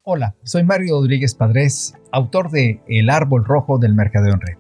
Hola, soy Mario Rodríguez Padrés, autor de El Árbol Rojo del Mercadeo en Red.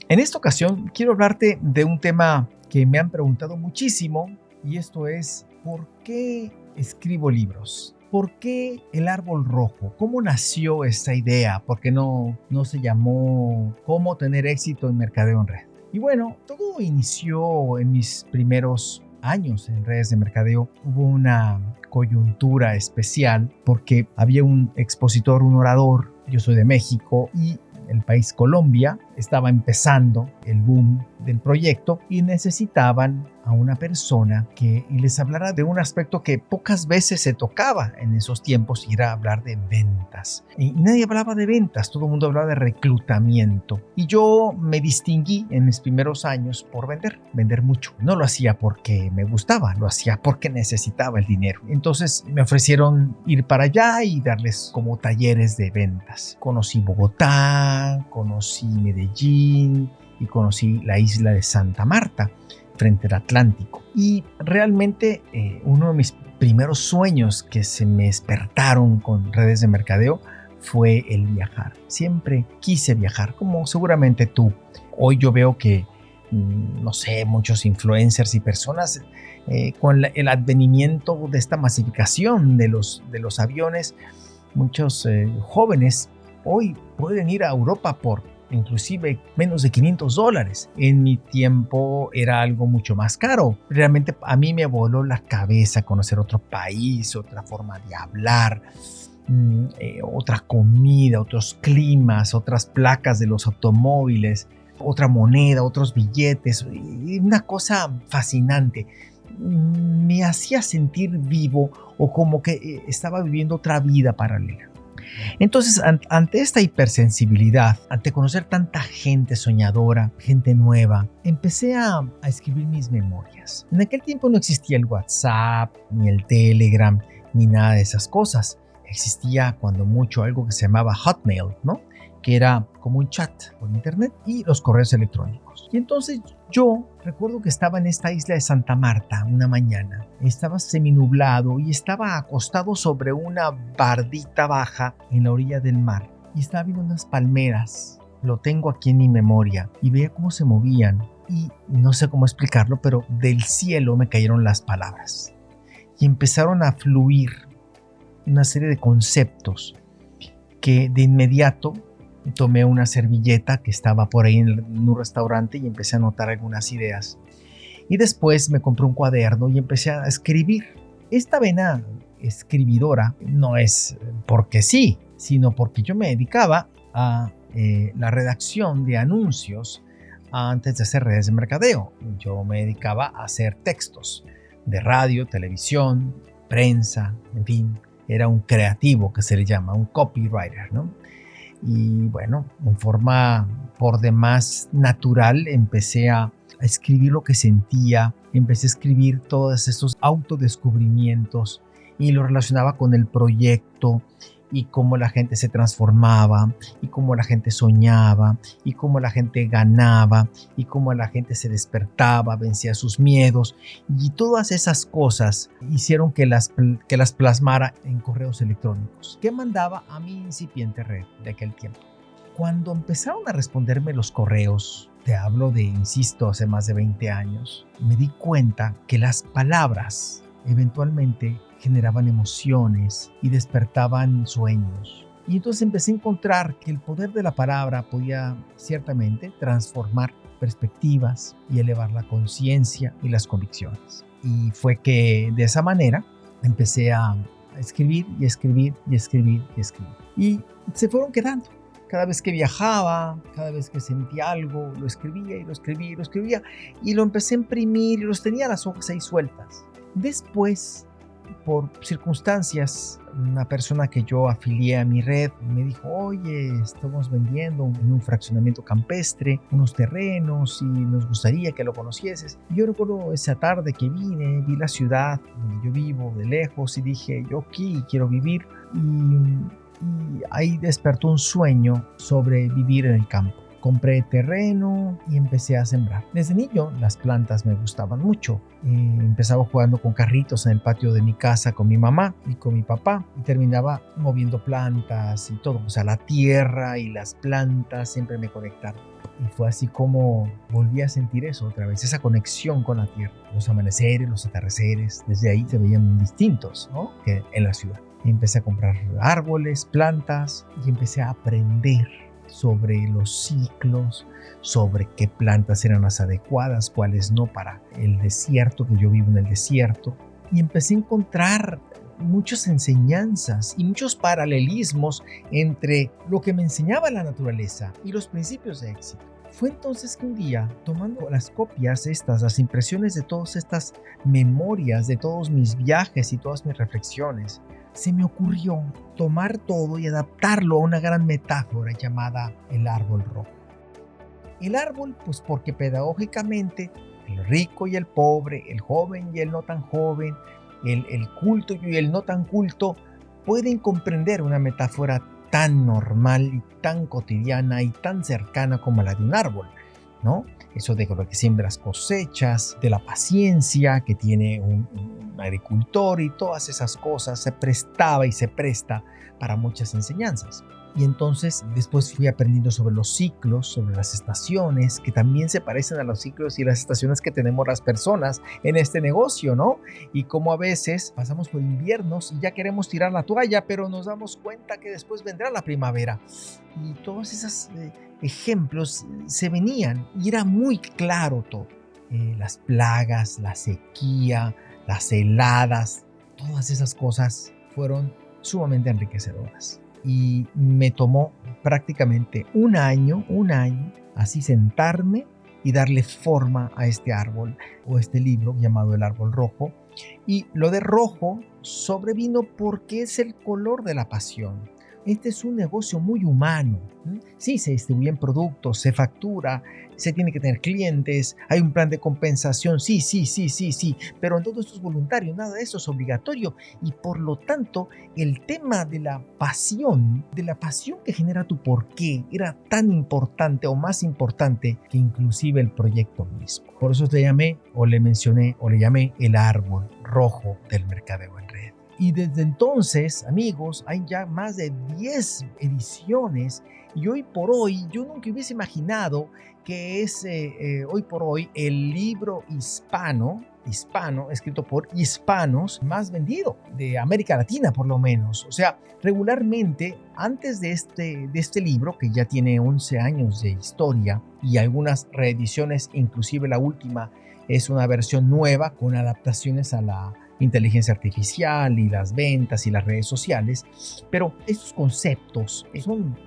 En esta ocasión quiero hablarte de un tema que me han preguntado muchísimo, y esto es: ¿por qué escribo libros? ¿Por qué El Árbol Rojo? ¿Cómo nació esta idea? ¿Por qué no se llamó Cómo tener éxito en Mercadeo en Red? Y bueno, todo inició en mis primeros años en redes de mercadeo. Hubo una coyuntura especial porque había un expositor, un orador. Yo soy de México y el país Colombia estaba empezando el boom del proyecto y necesitaban a una persona que les hablara de un aspecto que pocas veces se tocaba en esos tiempos, y era hablar de ventas. Y nadie hablaba de ventas, todo el mundo hablaba de reclutamiento. Y yo me distinguí en mis primeros años por vender mucho. No lo hacía porque me gustaba, lo hacía porque necesitaba el dinero. Entonces me ofrecieron ir para allá y darles como talleres de ventas. Conocí Bogotá, conocí Medellín y conocí la isla de Santa Marta, frente al Atlántico. Y realmente uno de mis primeros sueños que se me despertaron con redes de mercadeo fue el viajar. Siempre quise viajar, como seguramente tú. Hoy yo veo que, no sé, muchos influencers y personas con el advenimiento de esta masificación de los aviones, muchos jóvenes hoy pueden ir a Europa por inclusive menos de $500. En mi tiempo era algo mucho más caro. Realmente a mí me voló la cabeza conocer otro país, otra forma de hablar, otra comida, otros climas, otras placas de los automóviles, otra moneda, otros billetes. Una cosa fascinante. Me hacía sentir vivo, o como que estaba viviendo otra vida paralela. Entonces, ante esta hipersensibilidad, ante conocer tanta gente soñadora, gente nueva, empecé a escribir mis memorias. En aquel tiempo no existía el WhatsApp, ni el Telegram, ni nada de esas cosas. Existía, cuando mucho, algo que se llamaba Hotmail, ¿no? Que era como un chat por internet, y los correos electrónicos. Y entonces yo recuerdo que estaba en esta isla de Santa Marta una mañana. Estaba seminublado y estaba acostado sobre una bardita baja en la orilla del mar. Y estaba viendo unas palmeras. Lo tengo aquí en mi memoria. Y veía cómo se movían. Y no sé cómo explicarlo, pero del cielo me cayeron las palabras. Y empezaron a fluir una serie de conceptos que de inmediato tomé una servilleta que estaba por ahí en un restaurante y empecé a anotar algunas ideas. Y después me compré un cuaderno y empecé a escribir. Esta vena escribidora no es porque sí, sino porque yo me dedicaba a la redacción de anuncios antes de hacer redes de mercadeo. Yo me dedicaba a hacer textos de radio, televisión, prensa, en fin. Era un creativo, que se le llama, un copywriter, ¿no? Y bueno, en forma por demás natural empecé a escribir lo que sentía, empecé a escribir todos estos autodescubrimientos y lo relacionaba con el proyecto, y cómo la gente se transformaba, y cómo la gente soñaba, y cómo la gente ganaba, y cómo la gente se despertaba, vencía sus miedos, y todas esas cosas hicieron que las plasmara en correos electrónicos que mandaba a mi incipiente red de aquel tiempo. Cuando empezaron a responderme los correos, te hablo de, insisto, hace más de 20 años, me di cuenta que las palabras eventualmente generaban emociones y despertaban sueños. Y entonces empecé a encontrar que el poder de la palabra podía ciertamente transformar perspectivas y elevar la conciencia y las convicciones. Y fue que de esa manera empecé a escribir y escribir y escribir y escribir. Y se fueron quedando. Cada vez que viajaba, cada vez que sentía algo, lo escribía y lo escribía y lo escribía. Y lo empecé a imprimir y los tenía las hojas ahí sueltas. Después, por circunstancias, una persona que yo afilié a mi red me dijo: oye, estamos vendiendo en un fraccionamiento campestre unos terrenos y nos gustaría que lo conocieses. Y yo recuerdo esa tarde que vine, vi la ciudad donde yo vivo de lejos y dije: yo aquí quiero vivir. y ahí despertó un sueño sobre vivir en el campo. Compré terreno y empecé a sembrar. Desde niño las plantas me gustaban mucho. Empezaba jugando con carritos en el patio de mi casa con mi mamá y con mi papá y terminaba moviendo plantas y todo. O sea, la tierra y las plantas siempre me conectaron. Y fue así como volví a sentir eso otra vez, esa conexión con la tierra. Los amaneceres, los atardeceres, desde ahí se veían distintos, ¿no?, que en la ciudad. Empecé a comprar árboles, plantas y empecé a aprender sobre los ciclos, sobre qué plantas eran las adecuadas, cuáles no para el desierto, que yo vivo en el desierto. Y empecé a encontrar muchas enseñanzas y muchos paralelismos entre lo que me enseñaba la naturaleza y los principios de éxito. Fue entonces que un día, tomando las copias las impresiones de todas estas memorias, de todos mis viajes y todas mis reflexiones, se me ocurrió tomar todo y adaptarlo a una gran metáfora llamada el árbol rojo. El árbol, pues porque pedagógicamente el rico y el pobre, el joven y el no tan joven, el culto y el no tan culto pueden comprender una metáfora tan normal y tan cotidiana y tan cercana como la de un árbol, ¿no? Eso de lo que siembras cosechas, de la paciencia que tiene un agricultor y todas esas cosas se prestaba y se presta para muchas enseñanzas. Y entonces después fui aprendiendo sobre los ciclos, sobre las estaciones, que también se parecen a los ciclos y las estaciones que tenemos las personas en este negocio, ¿no? Y cómo a veces pasamos por inviernos y ya queremos tirar la toalla, pero nos damos cuenta que después vendrá la primavera. Y todos esos ejemplos se venían y era muy claro todo. Las plagas, la sequía, las heladas, todas esas cosas fueron sumamente enriquecedoras. Y me tomó prácticamente un año, así sentarme y darle forma a este árbol o este libro llamado El Árbol Rojo. Y lo de rojo sobrevino porque es el color de la pasión. Este es un negocio muy humano. Sí, se distribuyen productos, se factura, se tiene que tener clientes, hay un plan de compensación, sí, pero todo esto es voluntario, nada de eso es obligatorio. Y por lo tanto, el tema de la pasión que genera tu porqué, era tan importante o más importante que inclusive el proyecto mismo. Por eso le llamé el árbol rojo del mercadeo en red. Y desde entonces, amigos, hay ya más de 10 ediciones y hoy por hoy yo nunca hubiese imaginado que es hoy por hoy el libro hispano escrito por hispanos más vendido de América Latina por lo menos. O sea, regularmente antes de este libro, que ya tiene 11 años de historia y algunas reediciones, inclusive la última es una versión nueva con adaptaciones a la inteligencia artificial y las ventas y las redes sociales, pero estos conceptos son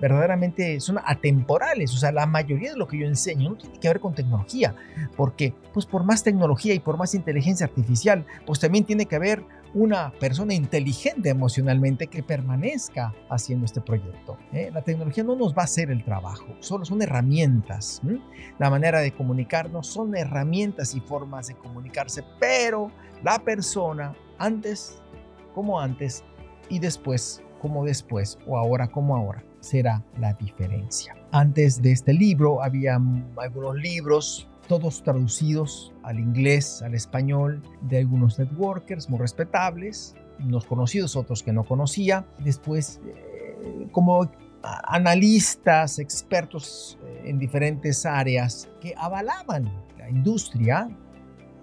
atemporales. O sea, la mayoría de lo que yo enseño no tiene que ver con tecnología, porque pues por más tecnología y por más inteligencia artificial, pues también tiene que haber una persona inteligente emocionalmente que permanezca haciendo este proyecto. La tecnología no nos va a hacer el trabajo, solo son herramientas. La manera de comunicarnos son herramientas y formas de comunicarse, pero la persona antes como antes y después como después o ahora como ahora será la diferencia. Antes de este libro había algunos libros, todos traducidos al inglés, al español, de algunos networkers muy respetables, unos conocidos, otros que no conocía. Después, como analistas, expertos en diferentes áreas que avalaban la industria,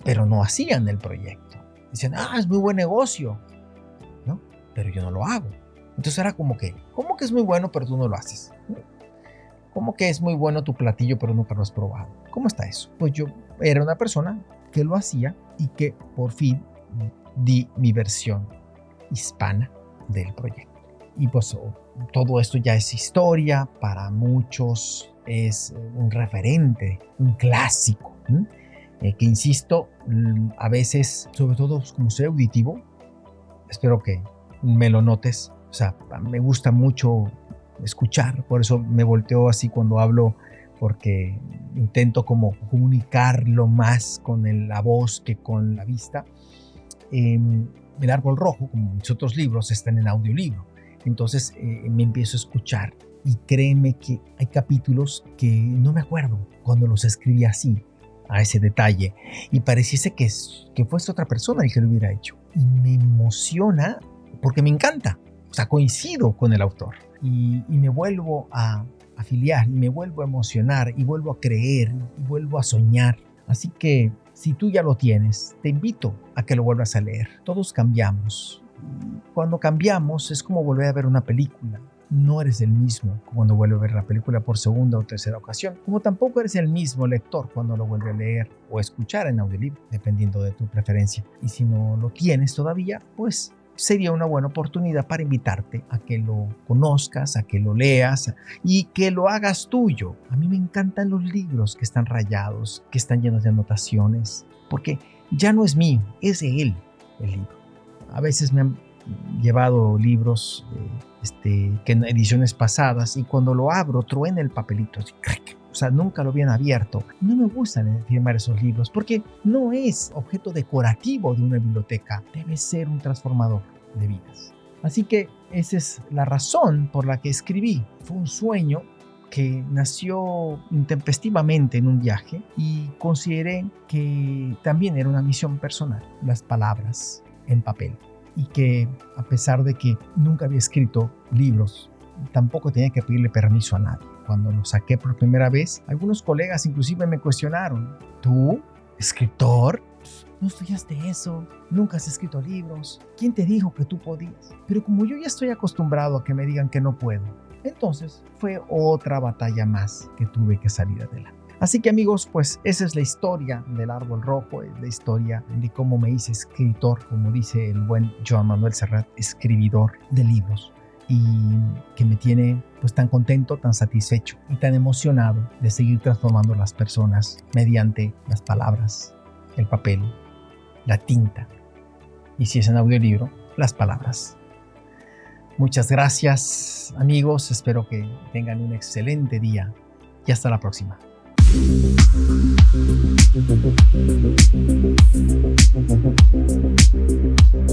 pero no hacían el proyecto. Dicen, es muy buen negocio, ¿no? Pero yo no lo hago. Entonces era ¿cómo que es muy bueno, pero tú no lo haces? ¿Cómo que es muy bueno tu platillo, pero nunca lo has probado? ¿Cómo está eso? Pues yo era una persona que lo hacía y que por fin di mi versión hispana del proyecto. Y pues todo esto ya es historia, para muchos es un referente, un clásico, que insisto, a veces, sobre todo como soy auditivo, espero que me lo notes, o sea, me gusta mucho escuchar, por eso me volteo así cuando hablo, porque intento como comunicarlo más con la voz que con la vista. El Árbol Rojo, como muchos otros libros, están en audiolibro. Entonces me empiezo a escuchar y créeme que hay capítulos que no me acuerdo cuando los escribí así, a ese detalle, y pareciese que fuese otra persona el que lo hubiera hecho. Y me emociona porque me encanta, o sea, coincido con el autor y me vuelvo a afiliar y me vuelvo a emocionar y vuelvo a creer y vuelvo a soñar. Así que si tú ya lo tienes, te invito a que lo vuelvas a leer. Todos cambiamos. Cuando cambiamos es como volver a ver una película. No eres el mismo cuando vuelve a ver la película por segunda o tercera ocasión, como tampoco eres el mismo lector cuando lo vuelve a leer o escuchar en audiolibro, dependiendo de tu preferencia. Y si no lo tienes todavía, pues sería una buena oportunidad para invitarte a que lo conozcas, a que lo leas y que lo hagas tuyo. A mí me encantan los libros que están rayados, que están llenos de anotaciones, porque ya no es mío, es de él el libro. A veces me han llevado libros que en ediciones pasadas y cuando lo abro truena el papelito así, o sea, nunca lo habían abierto. No me gustan firmar esos libros porque no es objeto decorativo de una biblioteca, debe ser un transformador de vidas. Así que esa es la razón por la que escribí. Fue un sueño que nació intempestivamente en un viaje y consideré que también era una misión personal, las palabras en papel. Y que a pesar de que nunca había escrito libros, tampoco tenía que pedirle permiso a nadie. Cuando lo saqué por primera vez, algunos colegas inclusive me cuestionaron: ¿tú, escritor? No estudiaste eso, nunca has escrito libros, ¿quién te dijo que tú podías? Pero como yo ya estoy acostumbrado a que me digan que no puedo, entonces fue otra batalla más que tuve que salir adelante. Así que amigos, pues esa es la historia del Árbol Rojo, es la historia de cómo me hice escritor, como dice el buen Joan Manuel Serrat, escribidor de libros, y que me tiene pues tan contento, tan satisfecho y tan emocionado de seguir transformando a las personas mediante las palabras, el papel, la tinta y si es en audiolibro, las palabras. Muchas gracias amigos, espero que tengan un excelente día y hasta la próxima. Thank you.